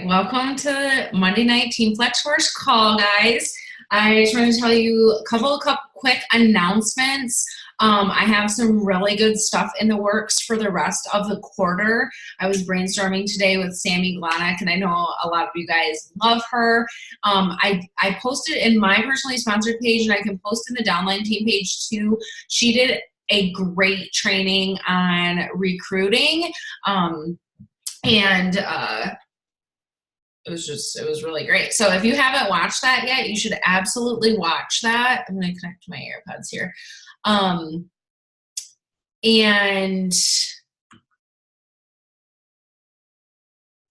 right, welcome to Monday Night Team Flex Force call, guys. I just want to tell you a couple quick announcements. I have some really good stuff in the works for the rest of the quarter. I was brainstorming today with Sammy Glonick, and I know a lot of you guys love her. I posted in my personally sponsored page, and I can post in the downline team page too. She did a great training on recruiting. And it was really great. So if you haven't watched that yet, you should absolutely watch that. I'm going to connect my AirPods here. And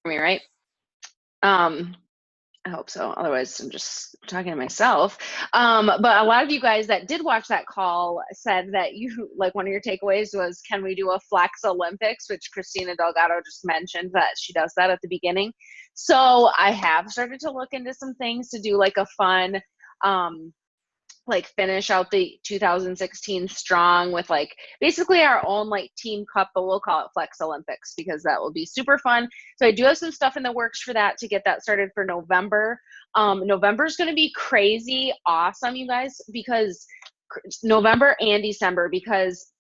for me, right? I hope so. Otherwise, I'm just talking to myself. But a lot of you guys that did watch that call said that you, like, one of your takeaways was, can we do a Flex Olympics, which Christina Delgado just mentioned that she does that at the beginning. So I have started to look into some things to do like a fun, like finish out the 2016 strong with like basically our own like team cup, but we'll call it Flex Olympics because that will be super fun. So I do have some stuff in the works for that to get that started for November. November is going to be crazy awesome, you guys, because November and December, because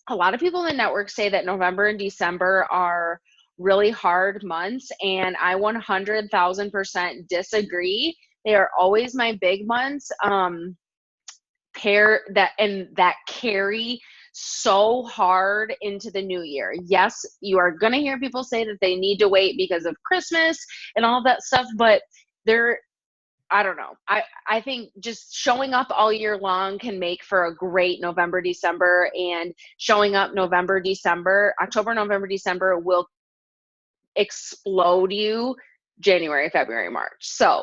a lot of people in the network say that November and December are really hard months, and I 100,000% disagree. They are always my big months. That carry so hard into the new year. Yes, you are going to hear people say that they need to wait because of Christmas and all that stuff, but I don't know. I think just showing up all year long can make for a great November, December, and showing up November, December, October, November, December will explode you January, February, March. So,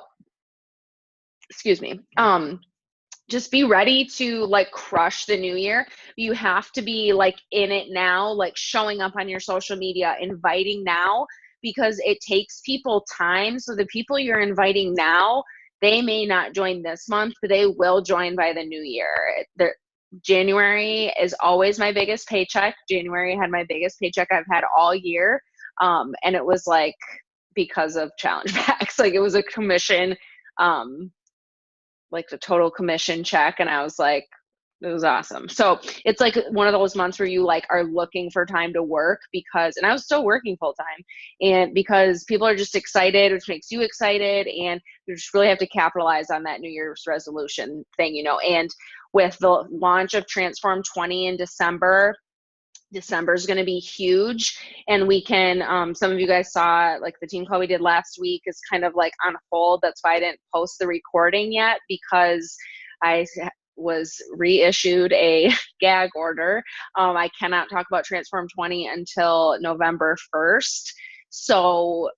excuse me. Just be ready to like crush the new year. You have to be like in it now, like showing up on your social media, inviting now, because it takes people time. So the people you're inviting now, they may not join this month, but they will join by the new year. January is always my biggest paycheck. January had my biggest paycheck I've had all year. And it was like because of challenge packs, like it was a commission, like the total commission check. And I was like, it was awesome. So it's like one of those months where you like are looking for time to work and I was still working full time, and because people are just excited, which makes you excited. And you just really have to capitalize on that New Year's resolution thing, and with the launch of Transform 20 in December is going to be huge. And we can, some of you guys saw like the team call we did last week is kind of like on hold. That's why I didn't post the recording yet, because I was reissued a gag order. I cannot talk about Transform 20 until November 1st. So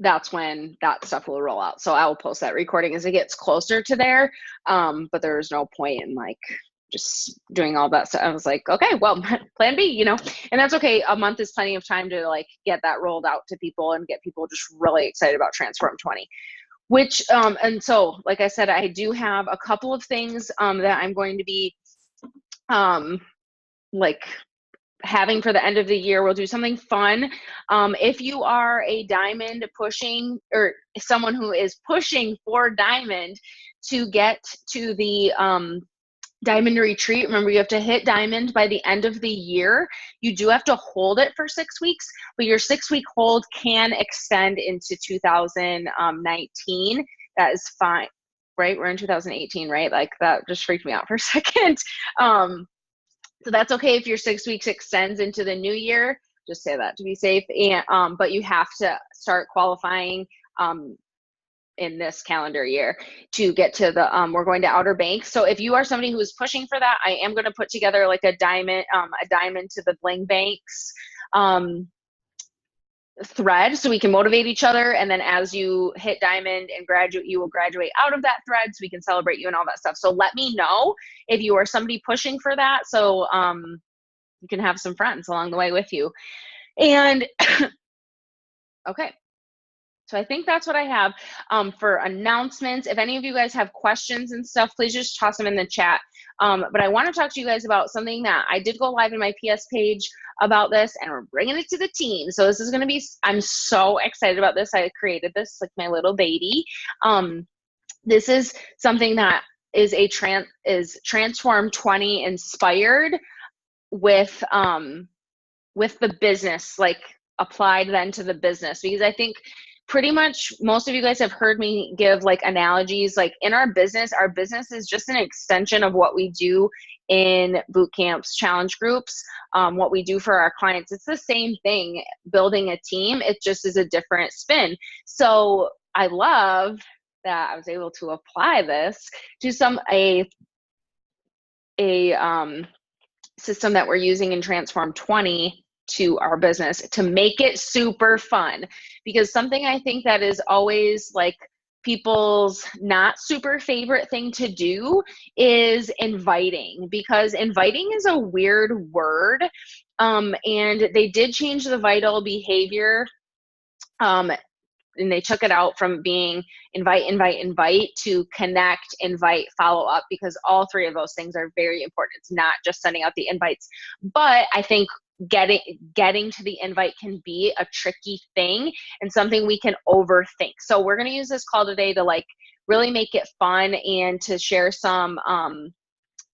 that's when that stuff will roll out. So I will post that recording as it gets closer to there. But there was no point in like just doing all that stuff. I was like, okay, well, plan B, and that's okay. A month is plenty of time to like get that rolled out to people and get people just really excited about Transform 20, which, and so, like I said, I do have a couple of things that I'm going to be like having for the end of the year. We'll do something fun. If you are a diamond pushing, or someone who is pushing for diamond to get to the diamond retreat, remember you have to hit diamond by the end of the year. You do have to hold it for 6 weeks, but your 6-week hold can extend into 2019. That is fine, right? We're in 2018, right? Like that just freaked me out for a second. So that's okay if your 6 weeks extends into the new year. Just say that to be safe. And but you have to start qualifying in this calendar year to get to the we're going to Outer Banks. So if you are somebody who is pushing for that, I am going to put together like a diamond to the Bling Banks thread, so we can motivate each other. And then as you hit diamond and graduate, you will graduate out of that thread, so we can celebrate you and all that stuff. So let me know if you are somebody pushing for that, so you can have some friends along the way with you. And okay, So I think that's what I have for announcements. If any of you guys have questions and stuff, please just toss them in the chat. But I want to talk to you guys about something that I did go live in my PS page about this, and we're bringing it to the team. So this is going to be, I'm so excited about this. I created this like my little baby. This is something that is Transform 20 inspired with the business, like applied then to the business, because I think pretty much most of you guys have heard me give like analogies, like in our business is just an extension of what we do in boot camps, challenge groups, what we do for our clients. It's the same thing, building a team. It just is a different spin. So I love that I was able to apply this to a system that we're using in Transform 20 to our business to make it super fun. Because something I think that is always like people's not super favorite thing to do is inviting, because inviting is a weird word. And they did change the vital behavior, and they took it out from being invite to connect, invite, follow up, because all three of those things are very important. It's not just sending out the invites, but I think getting to the invite can be a tricky thing and something we can overthink. So we're going to use this call today to like really make it fun and to share some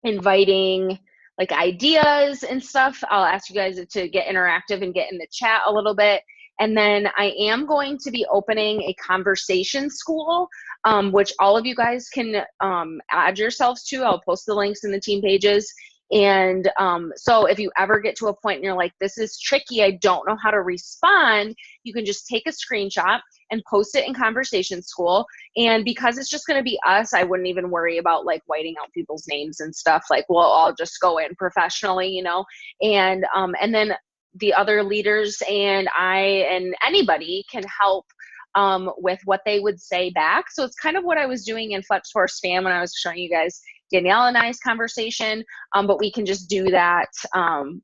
inviting like ideas and stuff. I'll ask you guys to get interactive and get in the chat a little bit. And then I am going to be opening a conversation school, which all of you guys can add yourselves to. I'll post the links in the team pages. And so if you ever get to a point and you're like, this is tricky, I don't know how to respond, you can just take a screenshot and post it in conversation school. And because it's just going to be us, I wouldn't even worry about like whiting out people's names and stuff. Like, well, I'll just go in professionally, you know, and then the other leaders and I and anybody can help with what they would say back. So it's kind of what I was doing in FlexForce Spam when I was showing you guys Danielle and I's conversation, but we can just do that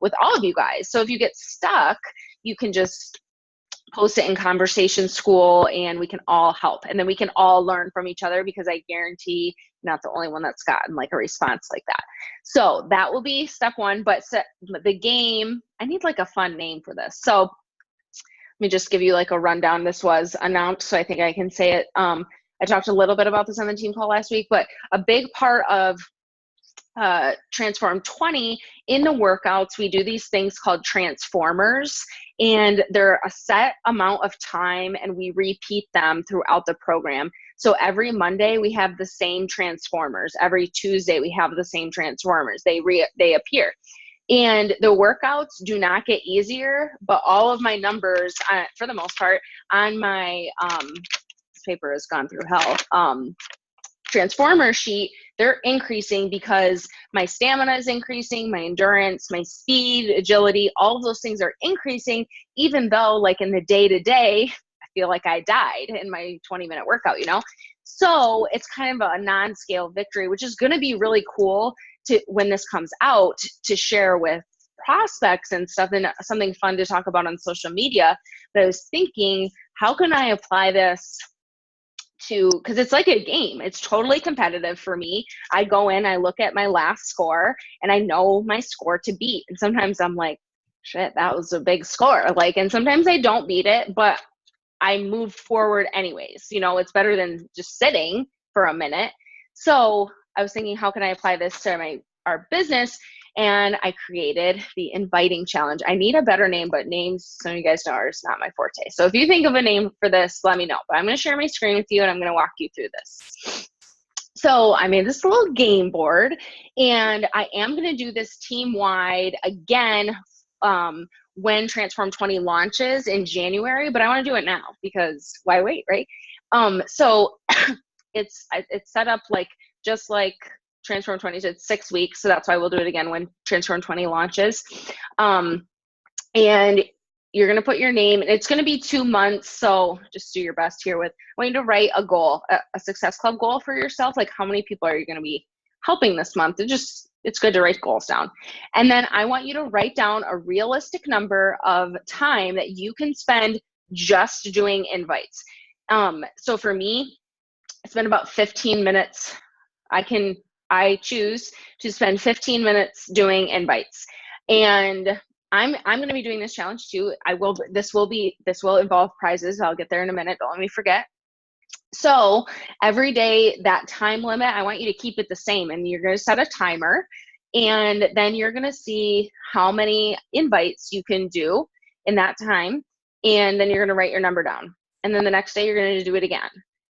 with all of you guys. So if you get stuck, you can just post it in conversation school and we can all help. And then we can all learn from each other, because I guarantee you're not the only one that's gotten like a response like that. So that will be step one, but the game, I need like a fun name for this. So let me just give you like a rundown. This was announced, so I think I can say it. I talked a little bit about this on the team call last week, but a big part of Transform 20 in the workouts, we do these things called transformers, and they're a set amount of time and we repeat them throughout the program. So every Monday we have the same transformers. Every Tuesday we have the same transformers. They appear. And the workouts do not get easier, but all of my numbers, for the most part, on my this paper has gone through hell. Transformer sheet, they're increasing because my stamina is increasing, my endurance, my speed, agility, all of those things are increasing, even though like in the day-to-day, I feel like I died in my 20-minute workout, you know? So it's kind of a non-scale victory, which is going to be really cool to, when this comes out, to share with prospects and stuff, and something fun to talk about on social media. But I was thinking, how can I apply this to, because it's like a game, it's totally competitive for me. I go in, I look at my last score and I know my score to beat, and sometimes I'm like, shit, that was a big score, like, and sometimes I don't beat it, but I move forward anyways. You know, it's better than just sitting for a minute. So I was thinking, how can I apply this to our business? And I created the inviting challenge. I need a better name, but names, some of you guys know, are not my forte. So if you think of a name for this, let me know. But I'm going to share my screen with you and I'm going to walk you through this. So I made this little game board, and I am going to do this team-wide again when Transform 20 launches in January, but I want to do it now because why wait, right? So it's set up like just like Transform 20 did 6 weeks, so that's why we'll do it again when Transform 20 launches. And you're going to put your name, and it's going to be 2 months, so just do your best here with, I want you to write a goal, a Success Club goal for yourself, like how many people are you going to be helping this month? It's good to write goals down. And then I want you to write down a realistic number of time that you can spend just doing invites. So for me, it's been about 15 minutes. I choose to spend 15 minutes doing invites. And I'm going to be doing this challenge too. This will involve prizes. I'll get there in a minute. Don't let me forget. So every day, that time limit, I want you to keep it the same, and you're going to set a timer, and then you're going to see how many invites you can do in that time. And then you're going to write your number down. And then the next day you're going to do it again,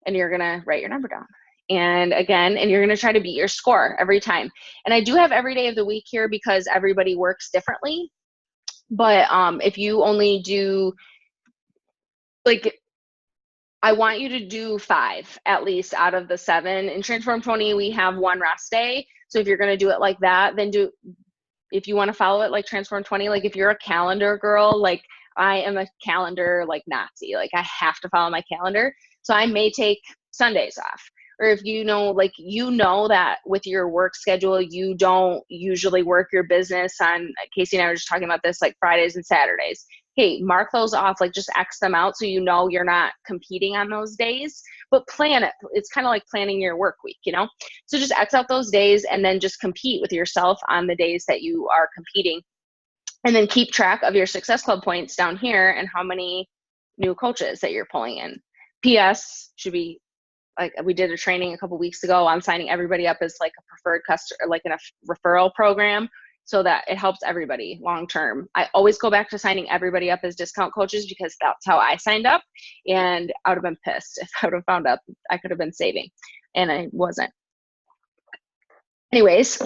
and you're going to write your number down. And again, and you're going to try to beat your score every time. And I do have every day of the week here because everybody works differently. But if you only do, like, I want you to do 5 at least out of the 7. In Transform 20, we have 1 rest day. So if you're going to do it like that, then if you want to follow it like Transform 20, like if you're a calendar girl, like I am a calendar like Nazi, like I have to follow my calendar. So I may take Sundays off. Or if you know that with your work schedule, you don't usually work your business on, Casey and I were just talking about this, like Fridays and Saturdays. Hey, mark those off, like just X them out so you know you're not competing on those days, but plan it. It's kind of like planning your work week, So just X out those days and then just compete with yourself on the days that you are competing. And then keep track of your Success Club points down here and how many new coaches that you're pulling in. PS should be, like we did a training a couple weeks ago on signing everybody up as like a preferred customer, like in a referral program, so that it helps everybody long term. I always go back to signing everybody up as discount coaches because that's how I signed up, and I would have been pissed if I would have found out I could have been saving, and I wasn't. Anyways,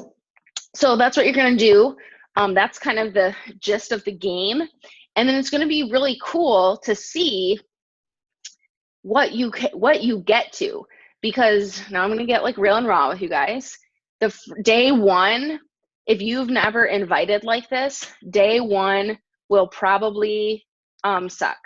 so that's what you're going to do. That's kind of the gist of the game. And then it's going to be really cool to see what you get to, because now I'm going to get like real and raw with you guys. The day 1, if you've never invited like this, day 1 will probably suck.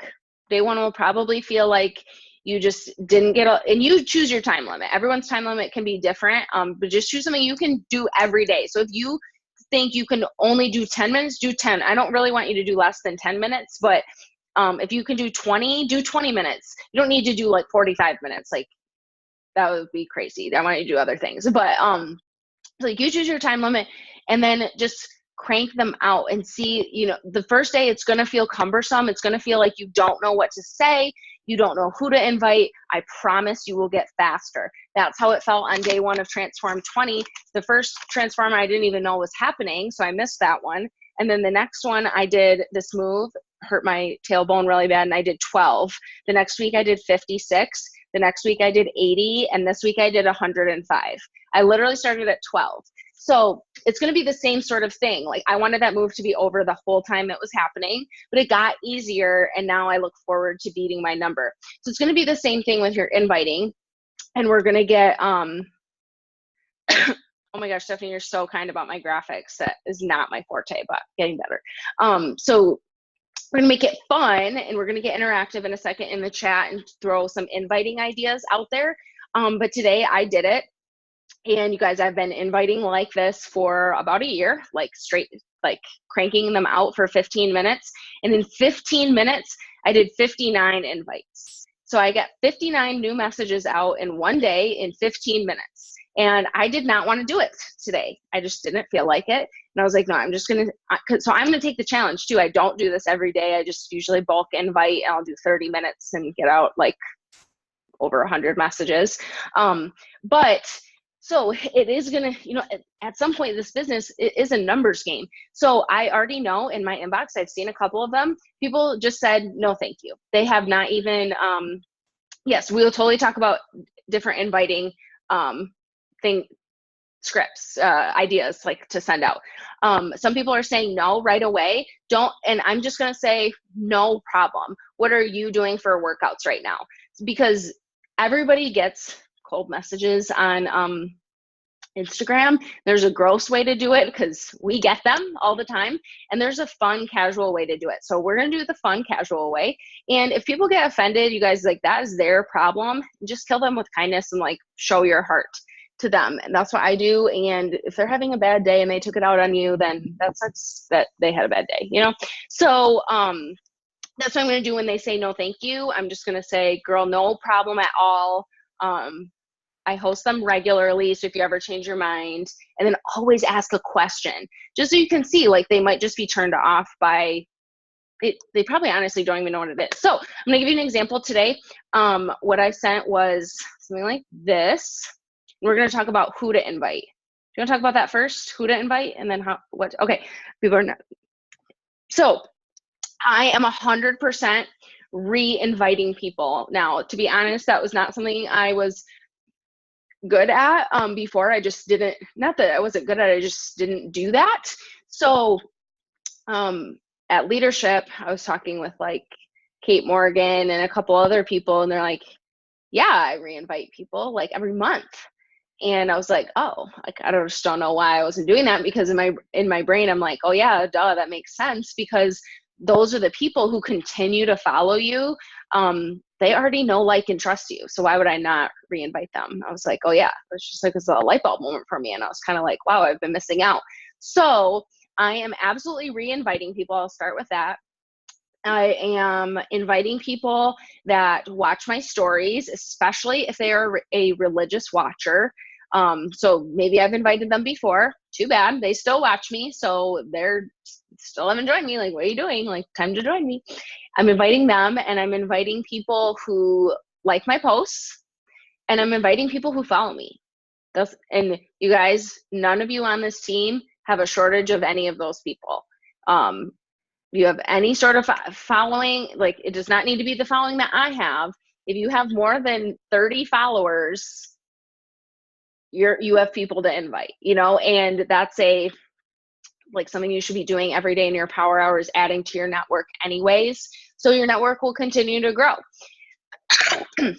Day 1 will probably feel like you just didn't get and you choose your time limit. Everyone's time limit can be different, but just choose something you can do every day. So if you think you can only do 10 minutes, do 10. I don't really want you to do less than 10 minutes, but if you can do 20, do 20 minutes. You don't need to do like 45 minutes. Like that would be crazy. I want you to do other things, but like you choose your time limit and then just crank them out and see, the first day it's going to feel cumbersome. It's going to feel like you don't know what to say. You don't know who to invite. I promise you will get faster. That's how it felt on day 1 of Transform 20. The first Transform I didn't even know was happening, so I missed that one. And then the next one I did this move, hurt my tailbone really bad, and I did 12. The next week I did 56. The next week I did 80. And this week I did 105. I literally started at 12. So it's going to be the same sort of thing. Like I wanted that move to be over the whole time it was happening, but it got easier. And now I look forward to beating my number. So it's going to be the same thing with your inviting. And we're going to get, oh my gosh, Stephanie, you're so kind about my graphics. That is not my forte, but getting better. So we're going to make it fun, and we're going to get interactive in a second in the chat and throw some inviting ideas out there. But today I did it. And you guys, I've been inviting like this for about a year, like straight, like cranking them out for 15 minutes. And in 15 minutes, I did 59 invites. So I got 59 new messages out in one day in 15 minutes. And I did not want to do it today. I just didn't feel like it. And I was like, no, I'm just going to, so I'm going to take the challenge too. I don't do this every day. I just usually bulk invite, and I'll do 30 minutes and get out like over 100 messages. So it is going to, at some point this business is a numbers game. So I already know in my inbox, I've seen a couple of them. People just said, no, thank you. They have not even, yes, we'll totally talk about different inviting scripts, ideas like to send out. Some people are saying no right away. And I'm just going to say, no problem. What are you doing for workouts right now? Because everybody gets cold messages on Instagram. There's a gross way to do it because we get them all the time, and there's a fun, casual way to do it. So we're going to do the fun, casual way. And if people get offended, you guys, like, that is their problem. Just kill them with kindness and like show your heart to them. And that's what I do. And if they're having a bad day and they took it out on you, then that sucks that they had a bad day, So that's what I'm going to do when they say no thank you. I'm just going to say, girl, no problem at all. I host them regularly, so if you ever change your mind, and then always ask a question, just so you can see, like, they might just be turned off by it. They probably honestly don't even know what it is. So I'm gonna give you an example today. What I sent was something like this. We're gonna talk about who to invite. Do you want to talk about that first? Who to invite, and then how? What? Okay, people are not. So I am 100% re-inviting people now. To be honest, that was not something I was good at before. I just didn't, not that I wasn't good at it, I just didn't do that. So at leadership, I was talking with like Kate Morgan and a couple other people, and they're like, yeah, I reinvite people like every month. And I was like, oh, like I just don't know why I wasn't doing that, because in my brain I'm like, oh yeah, duh, that makes sense, because those are the people who continue to follow you. They already know, like, and trust you. So why would I not reinvite them? I was like, oh yeah, it's just like it's a light bulb moment for me. And I was kind of like, wow, I've been missing out. So I am absolutely re-inviting people. I'll start with that. I am inviting people that watch my stories, especially if they are a religious watcher. So maybe I've invited them before. Too bad. They still watch me. So they're still haven't joined me. Like, what are you doing? Like, time to join me. I'm inviting them, and I'm inviting people who like my posts, and I'm inviting people who follow me. And you guys, none of you on this team have a shortage of any of those people. You have any sort of following, like, it does not need to be the following that I have. If you have more than 30 followers, you have people to invite, and that's like something you should be doing every day in your power hours, adding to your network anyways, so your network will continue to grow. You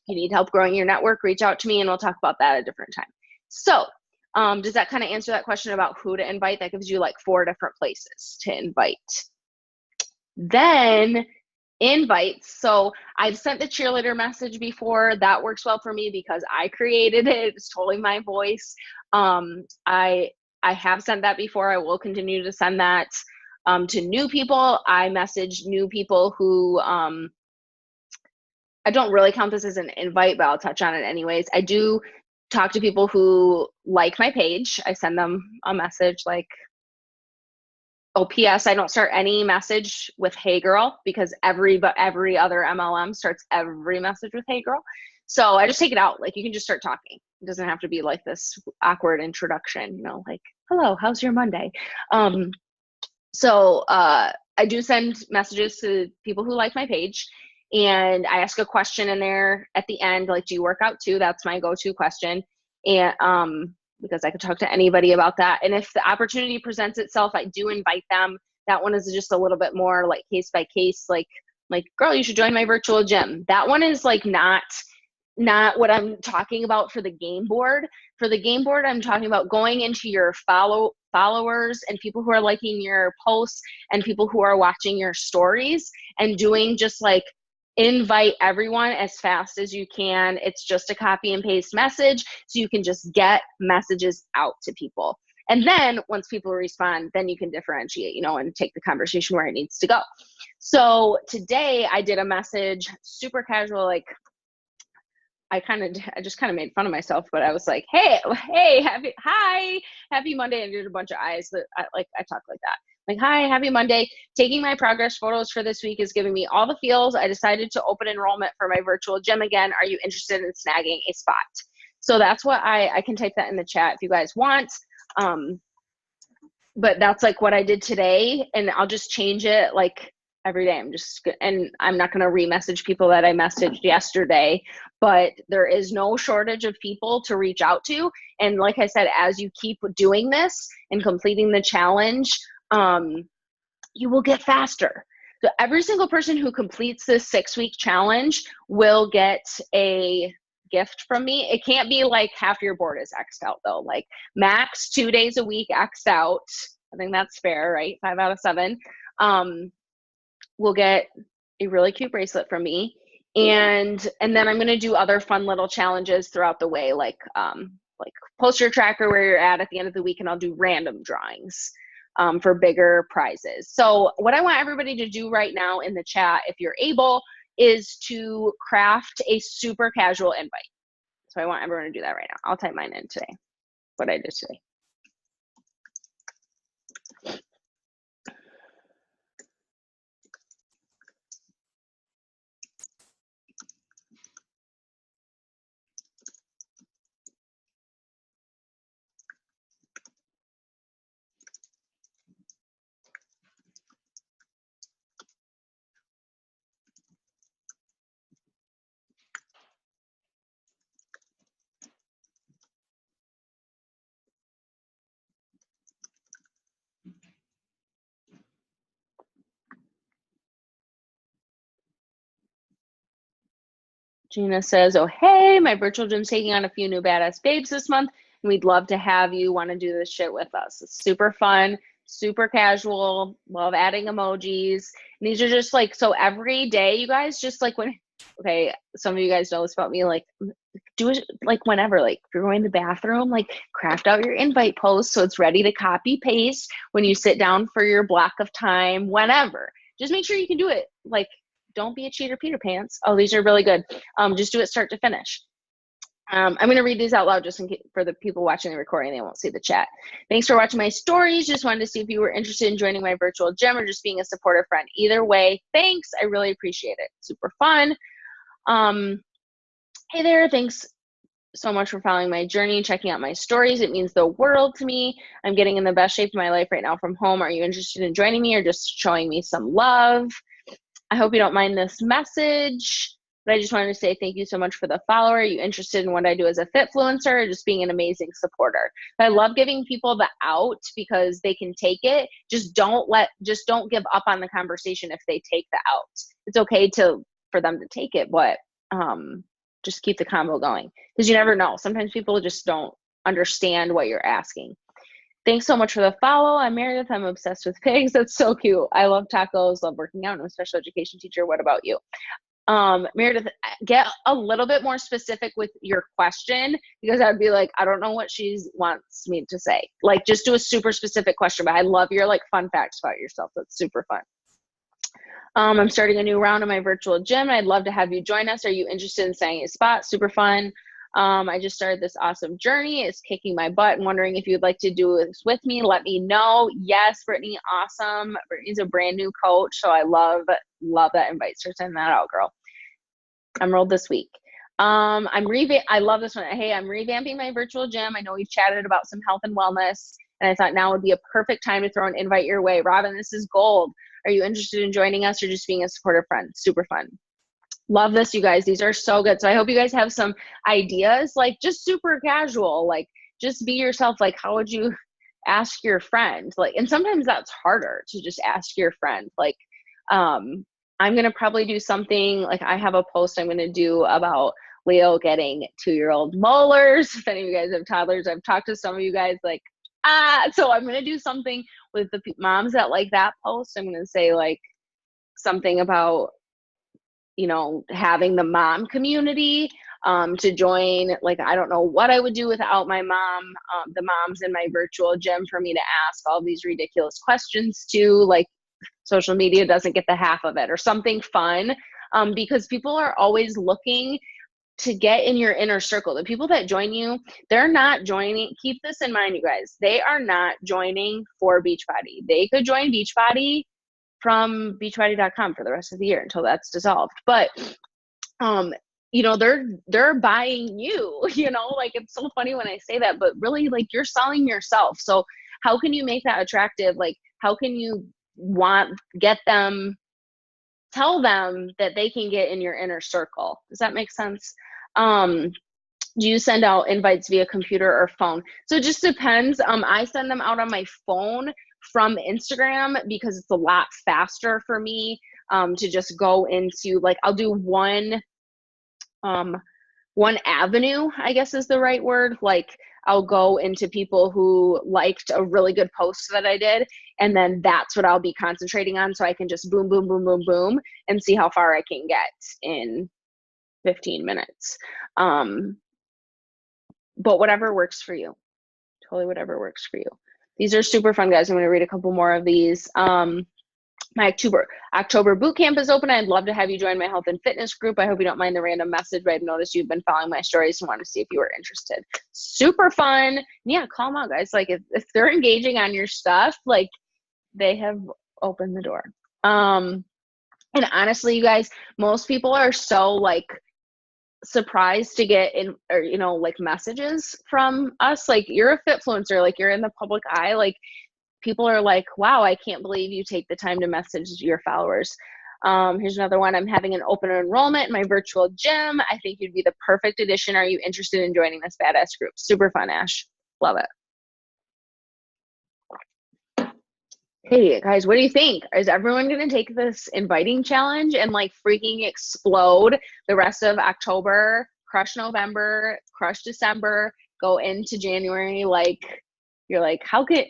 need help growing your network, reach out to me and we'll talk about that at a different time. So does that kind of answer that question about who to invite? That gives you like 4 different places to invite. Then invites. So I've sent the cheerleader message before. That works well for me because I created it. It's totally my voice. I have sent that before. I will continue to send that to new people. I message new people who I don't really count this as an invite, but I'll touch on it anyways. I do talk to people who like my page. I send them a message like, oh, P.S. I don't start any message with "Hey girl," because every other MLM starts every message with "Hey girl." So I just take it out. Like, you can just start talking. It doesn't have to be like this awkward introduction, like, hello, how's your Monday? So I do send messages to people who like my page, and I ask a question in there at the end, like, do you work out too? That's my go-to question. And because I could talk to anybody about that. And if the opportunity presents itself, I do invite them. That one is just a little bit more like case by case, like, girl, you should join my virtual gym. That one is like not what I'm talking about for the game board. For the game board, I'm talking about going into your followers and people who are liking your posts and people who are watching your stories, and doing just like invite everyone as fast as you can. It's just a copy and paste message, so you can just get messages out to people. And then once people respond, then you can differentiate, and take the conversation where it needs to go. So today I did a message, super casual, like, I just kind of made fun of myself, but I was like, hey, happy Monday. And did a bunch of eyes that I talk like that. Like, hi, happy Monday. Taking my progress photos for this week is giving me all the feels. I decided to open enrollment for my virtual gym again. Are you interested in snagging a spot? So that's what I can type that in the chat if you guys want. But that's like what I did today, and I'll just change it like every day. And I'm not going to re-message people that I messaged yesterday, but there is no shortage of people to reach out to. And like I said, as you keep doing this and completing the challenge, you will get faster. So every single person who completes this 6-week challenge will get a gift from me. It can't be like half your board is X'd out though. Like, max 2 days a week X'd out. I think that's fair, right? 5 out of 7. Will get a really cute bracelet from me. And then I'm going to do other fun little challenges throughout the way, like post your tracker where you're at the end of the week, and I'll do random drawings. for bigger prizes. So what I want everybody to do right now in the chat, if you're able, is to craft a super casual invite. So I want everyone to do that right now. I'll type mine in today, what I did today. Gina says, oh, hey, my virtual gym's taking on a few new badass babes this month, and we'd love to have you want to do this shit with us. It's super fun, super casual, love adding emojis. And these are just like, so every day, you guys, just like when, okay, some of you guys know this about me, like, do it like whenever, like if you're going to the bathroom, like craft out your invite post so it's ready to copy paste when you sit down for your block of time, whenever. Just make sure you can do it. Like, don't be a cheater, Peter Pants. Oh, these are really good. Just do it start to finish. I'm going to read these out loud just in case for the people watching the recording, they won't see the chat. Thanks for watching my stories. Just wanted to see if you were interested in joining my virtual gym or just being a supportive friend. Either way, thanks. I really appreciate it. Super fun. Hey there. Thanks so much for following my journey and checking out my stories. It means the world to me. I'm getting in the best shape of my life right now from home. Are you interested in joining me or just showing me some love? I hope you don't mind this message, but I just wanted to say thank you so much for the follower. Are you interested in what I do as a Fitfluencer or just being an amazing supporter? I love giving people the out because they can take it. Just don't give up on the conversation if they take the out. It's okay for them to take it, but just keep the convo going because you never know. Sometimes people just don't understand what you're asking. Thanks so much for the follow. I'm Meredith. I'm obsessed with pigs. That's so cute. I love tacos, love working out. I'm a special education teacher. What about you? Meredith, get a little bit more specific with your question because I'd be like, I don't know what she wants me to say. Like, just do a super specific question, but I love your like fun facts about yourself. That's super fun. I'm starting a new round in my virtual gym. I'd love to have you join us. Are you interested in signing a spot? Super fun. I just started this awesome journey. It's kicking my butt and wondering if you'd like to do this with me. Let me know. Yes, Brittany, awesome. Brittany's a brand new coach, so I love that invite. So send that out, girl. I'm enrolled this week. I love this one. Hey, I'm revamping my virtual gym. I know we've chatted about some health and wellness, and I thought now would be a perfect time to throw an invite your way. Robin, this is gold. Are you interested in joining us or just being a supportive friend? Super fun. Love this, you guys. These are so good. So I hope you guys have some ideas, like just super casual, like just be yourself. Like, how would you ask your friend? Like, and sometimes that's harder to just ask your friend. Like, I'm going to probably do something like I have a post I'm going to do about Leo getting 2-year-old molars. If any of you guys have toddlers, I've talked to some of you guys like, so I'm going to do something with the moms that like that post. I'm going to say like something about, you know, having the mom community to join. Like, I don't know what I would do without my mom, the moms in my virtual gym for me to ask all these ridiculous questions to. Like, social media doesn't get the half of it or something fun, because people are always looking to get in your inner circle. The people that join you, they're not joining. Keep this in mind, you guys. They are not joining for Beachbody. They could join Beachbody from beachbody.com for the rest of the year until that's dissolved. But, you know, they're buying you, you know, like it's so funny when I say that, but really like you're selling yourself. So how can you make that attractive? Like, how can you tell them that they can get in your inner circle? Does that make sense? Do you send out invites via computer or phone? So it just depends. I send them out on my phone from Instagram because it's a lot faster for me to just go into, like, I'll do one avenue, I guess is the right word. Like, I'll go into people who liked a really good post that I did, and then that's what I'll be concentrating on, so I can just boom, boom, boom, boom, boom, and see how far I can get in 15 minutes. But whatever works for you. Totally whatever works for you. These are super fun, guys. I'm going to read a couple more of these. My October boot camp is open. I'd love to have you join my health and fitness group. I hope you don't mind the random message, but I've noticed you've been following my stories and want to see if you were interested. Super fun. Yeah, call them out, guys. Like if they're engaging on your stuff, like they have opened the door. And honestly, you guys, most people are so like surprised to get in, or like messages from us. Like, you're a Fitfluencer, like you're in the public eye, like people are like, wow, I can't believe you take the time to message your followers. Here's another one. I'm having an open enrollment in my virtual gym. I think you'd be the perfect addition. Are you interested in joining this badass group? Super fun, Ash. Love it. Hey guys, what do you think? Is everyone going to take this inviting challenge and like freaking explode the rest of October, crush November, crush December, go into January? Like, you're like,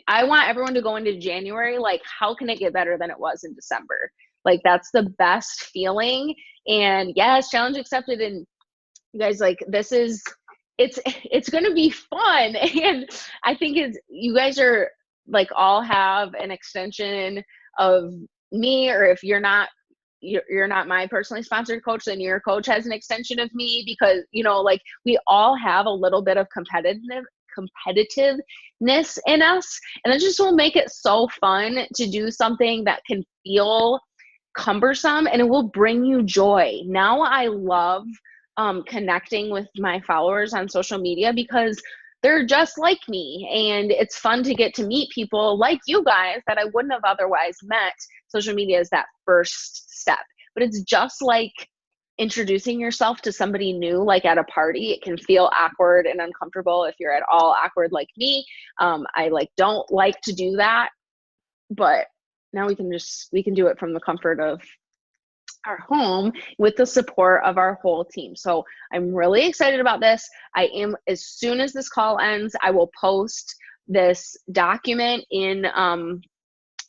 I want everyone to go into January, like, how can it get better than it was in December? Like, that's the best feeling. And yes, challenge accepted. And you guys, like, it's going to be fun. And I think you guys are like all have an extension of me, or if you're not my personally sponsored coach, then your coach has an extension of me, because like we all have a little bit of competitiveness in us, and it just will make it so fun to do something that can feel cumbersome, and it will bring you joy. Now I love connecting with my followers on social media because they're just like me, and it's fun to get to meet people like you guys that I wouldn't have otherwise met. Social media is that first step, but it's just like introducing yourself to somebody new, like at a party. It can feel awkward and uncomfortable if you're at all awkward like me. I don't like to do that, but now we can do it from the comfort of our home with the support of our whole team. So I'm really excited about this. As soon as this call ends, I will post this document in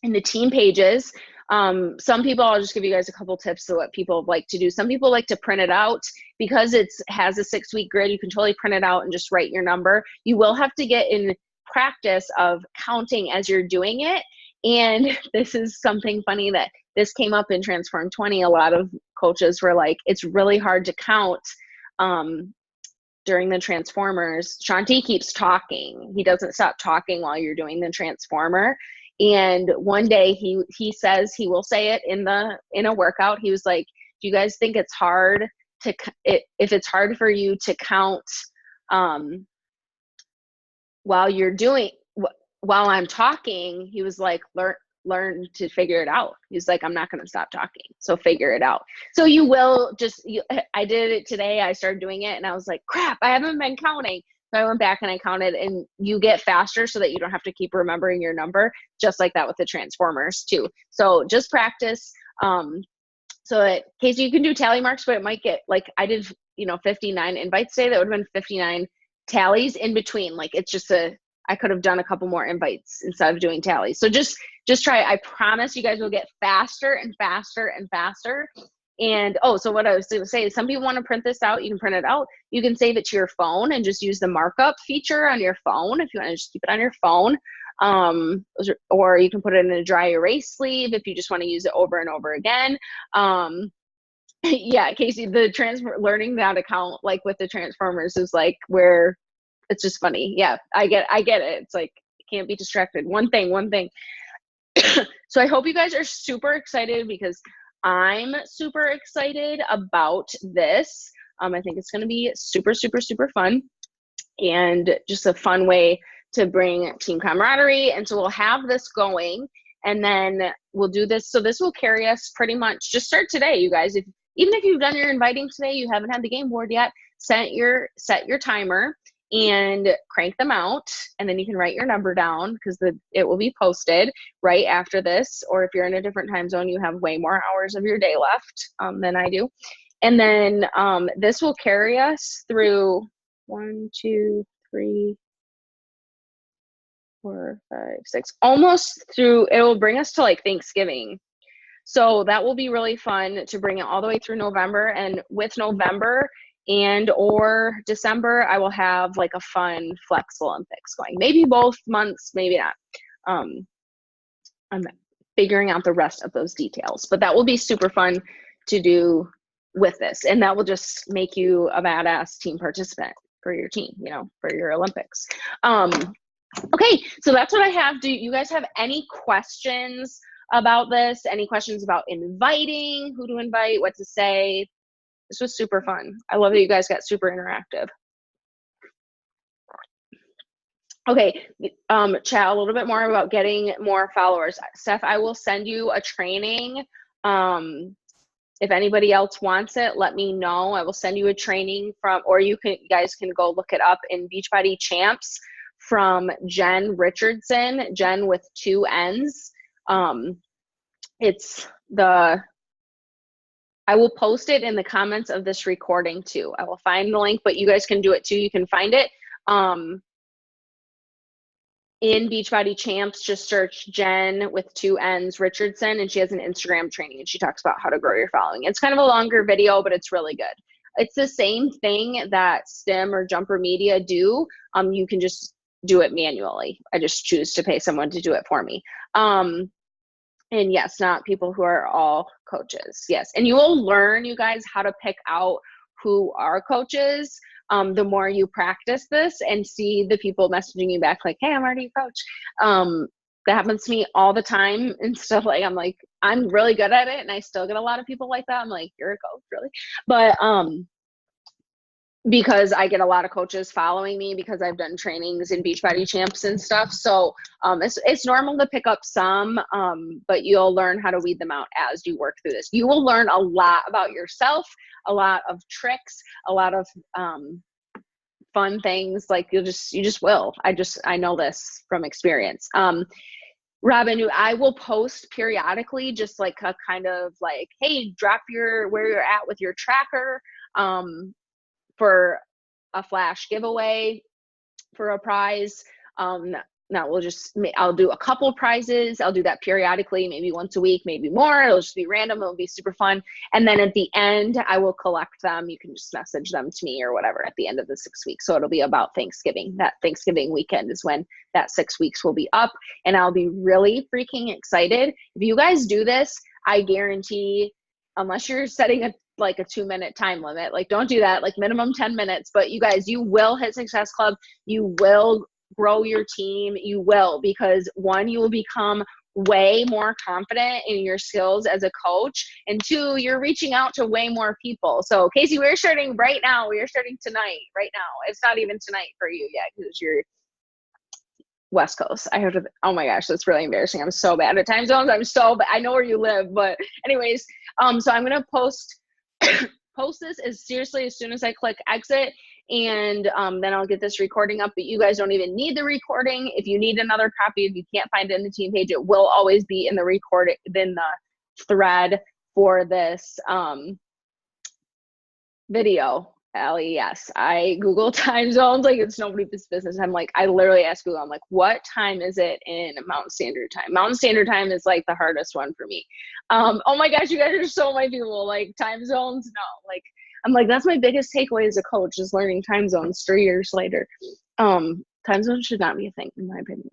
the team pages. Some people, I'll just give you guys a couple tips of what people like to do. Some people like to print it out because it has a 6-week grid. You can totally print it out and just write your number. You will have to get in practice of counting as you're doing it. And this is something funny that this came up in Transform 20. A lot of coaches were like, it's really hard to count during the Transformers. Shanti keeps talking. He doesn't stop talking while you're doing the Transformer. And one day he says, he will say it in a workout. He was like, do you guys think it's hard if it's hard for you to count while I'm talking? He was like, learn to figure it out. He's like, I'm not going to stop talking, so figure it out. So you will I did it today. I started doing it and I was like, crap, I haven't been counting. So I went back and I counted, and you get faster so that you don't have to keep remembering your number, just like that with the Transformers too. So just practice. So that Casey, you can do tally marks, but it might get like, I did 59 invites today. That would have been 59 tallies in between. Like, it's just I could have done a couple more invites instead of doing tallies. So just try. I promise you guys will get faster and faster and faster. And so what I was going to say is, some people want to print this out. You can print it out. You can save it to your phone and just use the markup feature on your phone if you want to just keep it on your phone. Or you can put it in a dry erase sleeve if you just want to use it over and over again. Yeah, Casey, learning how to count like with the Transformers is like where it's just funny. Yeah, I get it. It's like, you can't be distracted. One thing. So I hope you guys are super excited, because I'm super excited about this. I think it's going to be super, super, super fun, and just a fun way to bring team camaraderie. And so we'll have this going, and then we'll do this. So this will carry us pretty much, just start today, you guys. Even if you've done your inviting today, you haven't had the game board yet, set your timer and crank them out, and then you can write your number down, because it will be posted right after this. Or if you're in a different time zone, you have way more hours of your day left than I do. And then this will carry us through 1, 2, 3, 4, 5, 6, almost through. It will bring us to like Thanksgiving. So that will be really fun to bring it all the way through November. And with November and or December, I will have like a fun Flex Olympics going. Maybe both months, maybe not. I'm figuring out the rest of those details, but that will be super fun to do with this. And that will just make you a badass team participant for your team, you know, for your Olympics. Okay, so that's what I have. Do you guys have any questions about this? Any questions about inviting, who to invite, what to say? This was super fun. I love that you guys got super interactive. Okay, chat a little bit more about getting more followers. Steph, I will send you a training. If anybody else wants it, let me know. I will send you a training from, or you guys can go look it up in Beachbody Champs from Jen Richardson, Jen with 2 N's. I will post it in the comments of this recording too. I will find the link, but you guys can do it too. You can find it. In Beachbody Champs, just search Jen with 2 N's Richardson, and she has an Instagram training, and she talks about how to grow your following. It's kind of a longer video, but it's really good. It's the same thing that Stim or Jumper Media do. You can just do it manually. I just choose to pay someone to do it for me. And yes, not people who are all coaches. Yes, and you will learn, you guys, how to pick out who are coaches. The more you practice this and see the people messaging you back like, hey, I'm already a coach. That happens to me all the time and stuff. Like, I'm like, I'm really good at it, and I still get a lot of people like that. I'm like, you're a coach, really? But because I get a lot of coaches following me because I've done trainings in Beachbody Champs and stuff. So it's normal to pick up some, but you'll learn how to weed them out as you work through this. You will learn a lot about yourself, a lot of tricks, a lot of fun things. Like you just will. I know this from experience. Robin, I will post periodically, just like a kind of like, hey, drop where you're at with your tracker. For a flash giveaway for a prize. Now I'll do a couple prizes. I'll do that periodically, maybe once a week, maybe more. It'll just be random. It'll be super fun. And then at the end, I will collect them. You can just message them to me or whatever at the end of the 6 weeks. So it'll be about Thanksgiving. That Thanksgiving weekend is when that 6 weeks will be up. And I'll be really freaking excited. If you guys do this, I guarantee, unless you're setting a 2-minute time limit, like don't do that, like minimum 10 minutes, but you guys, you will hit Success Club. You will grow your team. You will, because 1, you will become way more confident in your skills as a coach, and 2, you're reaching out to way more people. So Casey, we're starting right now. We are starting tonight, right now. It's not even tonight for you yet because you're West Coast. I have to, oh my gosh, that's really embarrassing. I'm so bad at time zones. I know where you live, but anyways, so I'm going to post this as soon as I click exit, and then I'll get this recording up. But you guys don't even need the recording. If you need another copy, if you can't find it in the team page, it will always be in the thread for this video. Allie, yes, I Google time zones like it's nobody's business. I'm like, I literally ask Google, I'm like, what time is it in Mountain Standard Time? Mountain Standard Time is like the hardest one for me. Oh my gosh, you guys are so my people. Like time zones, no. Like I'm like, that's my biggest takeaway as a coach, is learning time zones 3 years later. Time zones should not be a thing, in my opinion.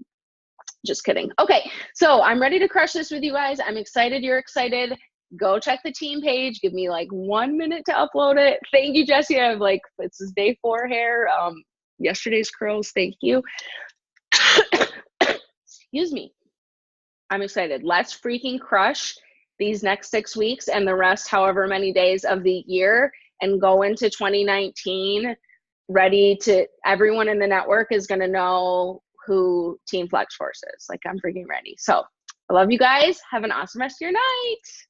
Just kidding. Okay, so I'm ready to crush this with you guys. I'm excited. You're excited. Go check the team page. Give me like 1 minute to upload it. Thank you, Jesse. I have this is day 4 hair. Yesterday's curls. Thank you. Excuse me. I'm excited. Let's freaking crush these next 6 weeks and the rest, however many days of the year, and go into 2019 ready to, everyone in the network is going to know who Team Flex Force is. Like, I'm freaking ready. So I love you guys. Have an awesome rest of your night.